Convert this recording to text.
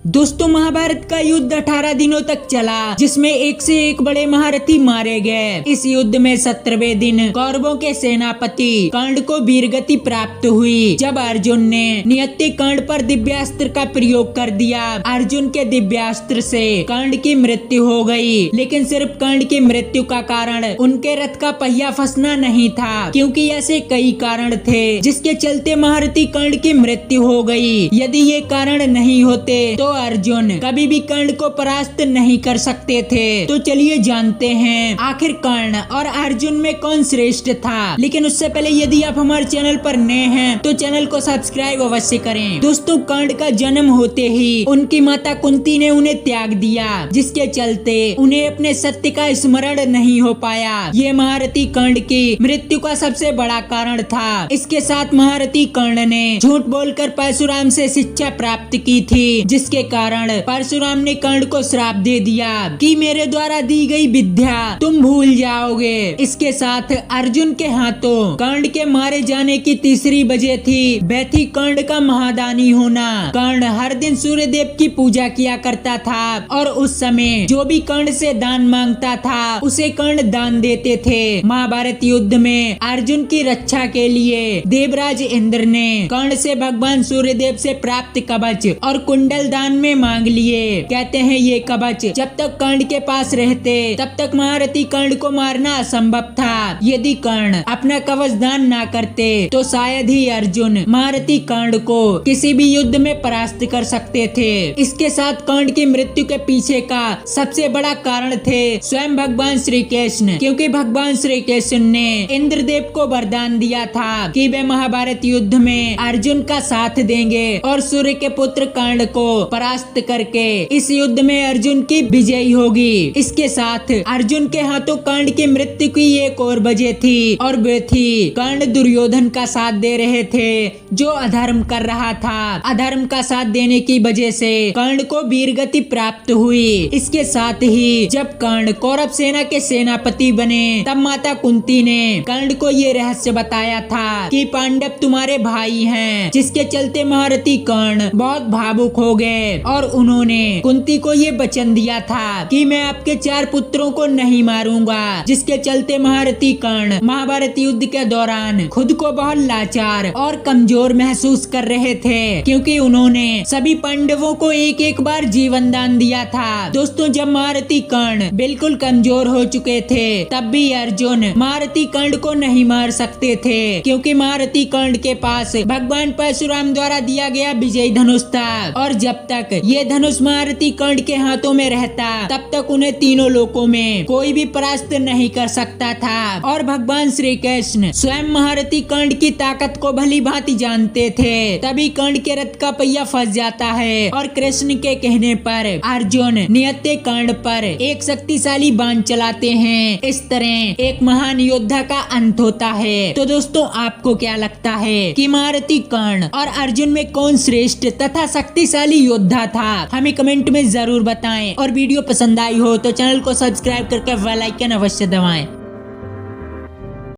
दोस्तों, महाभारत का युद्ध 18 दिनों तक चला, जिसमें एक से एक बड़े महारथी मारे गए। इस युद्ध में 17वें दिन कौरवों के सेनापति कर्ण को वीरगति प्राप्त हुई। जब अर्जुन ने नियति कर्ण पर दिव्यास्त्र का प्रयोग कर दिया, अर्जुन के दिव्यास्त्र से कर्ण की मृत्यु हो गई। लेकिन सिर्फ कर्ण की मृत्यु का कारण उनके रथ का पहिया फंसना नहीं था, क्योंकि ऐसे कई कारण थे जिसके चलते महारथी कर्ण की मृत्यु हो गई। यदि ये कारण नहीं होते तो अर्जुन कभी भी कर्ण को परास्त नहीं कर सकते थे। तो चलिए जानते हैं आखिर कर्ण और अर्जुन में कौन श्रेष्ठ था। लेकिन उससे पहले यदि आप हमारे चैनल पर नए हैं तो चैनल को सब्सक्राइब अवश्य करें। दोस्तों, कर्ण का जन्म होते ही उनकी माता कुंती ने उन्हें त्याग दिया, जिसके चलते उन्हें अपने सत्य का स्मरण नहीं हो पाया। ये महारथी कर्ण की मृत्यु का सबसे बड़ा कारण था। इसके साथ महारथी कर्ण ने झूठ बोलकर परशुराम से शिक्षा प्राप्त की थी, जिसके कारण परशुराम ने कर्ण को श्राप दे दिया कि मेरे द्वारा दी गई विद्या तुम भूल जाओगे। इसके साथ अर्जुन के हाथों कर्ण के मारे जाने की तीसरी वजह थी वह थी कर्ण का महादानी होना। कर्ण हर दिन सूर्य देव की पूजा किया करता था और उस समय जो भी कर्ण से दान मांगता था उसे कर्ण दान देते थे। महाभारत युद्ध में अर्जुन की रक्षा के लिए देवराज इंद्र ने कर्ण से भगवान सूर्य देव से प्राप्त कवच और कुंडल दान में मांग लिए। कहते हैं ये कवच जब तक कर्ण के पास रहते तब तक महारथी कर्ण को मारना असंभव था। यदि कर्ण अपना कवच दान ना करते तो शायद ही अर्जुन महारथी कर्ण को किसी भी युद्ध में परास्त कर सकते थे। इसके साथ कर्ण की मृत्यु के पीछे का सबसे बड़ा कारण थे स्वयं भगवान श्री कृष्ण, क्योंकि भगवान श्री कृष्ण ने इंद्रदेव को वरदान दिया था कि वे महाभारत युद्ध में अर्जुन का साथ देंगे और सूर्य के पुत्र कर्ण को परास्त करके इस युद्ध में अर्जुन की विजय होगी। इसके साथ अर्जुन के हाथों कर्ण की मृत्यु की एक और वजह थी और वे थी कर्ण दुर्योधन का साथ दे रहे थे जो अधर्म कर रहा था। अधर्म का साथ देने की वजह से कर्ण को वीरगति प्राप्त हुई। इसके साथ ही जब कर्ण कौरव सेना के सेनापति बने तब माता कुंती ने कर्ण को ये रहस्य बताया था कि पांडव तुम्हारे भाई हैं, जिसके चलते महारथी कर्ण बहुत भावुक हो गए और उन्होंने कुंती को ये वचन दिया था कि मैं आपके 4 पुत्रों को नहीं मारूंगा, जिसके चलते महारथी कर्ण महाभारत युद्ध के दौरान खुद को बहुत लाचार और कमजोर महसूस कर रहे थे, क्योंकि उन्होंने सभी पांडवों को एक एक बार जीवन दान दिया था। दोस्तों, जब महारथी कर्ण बिल्कुल कमजोर हो चुके थे तब भी अर्जुन महारथी कर्ण को नहीं मार सकते थे, क्योंकि महारथी कर्ण के पास भगवान परशुराम द्वारा दिया गया विजय धनुष था और जब तक ये धनुष महारथी कर्ण के हाथों में रहता तब तक उन्हें तीनों लोकों में कोई भी परास्त नहीं कर सकता था। और भगवान श्री कृष्ण स्वयं महारथी कर्ण की ताकत को भली भांति जानते थे, तभी कर्ण के रथ का पहिया फंस जाता है और कृष्ण के कहने पर अर्जुन नियति कर्ण पर एक शक्तिशाली बाण चलाते हैं। इस तरह एक महान योद्धा का अंत होता है। तो दोस्तों, आपको क्या लगता है कि महारथी कर्ण और अर्जुन में कौन श्रेष्ठ तथा शक्तिशाली योद्धा था? हमें कमेंट में जरूर बताएं और वीडियो पसंद आई हो तो चैनल को सब्सक्राइब करके बेल आइकन अवश्य दबाएं।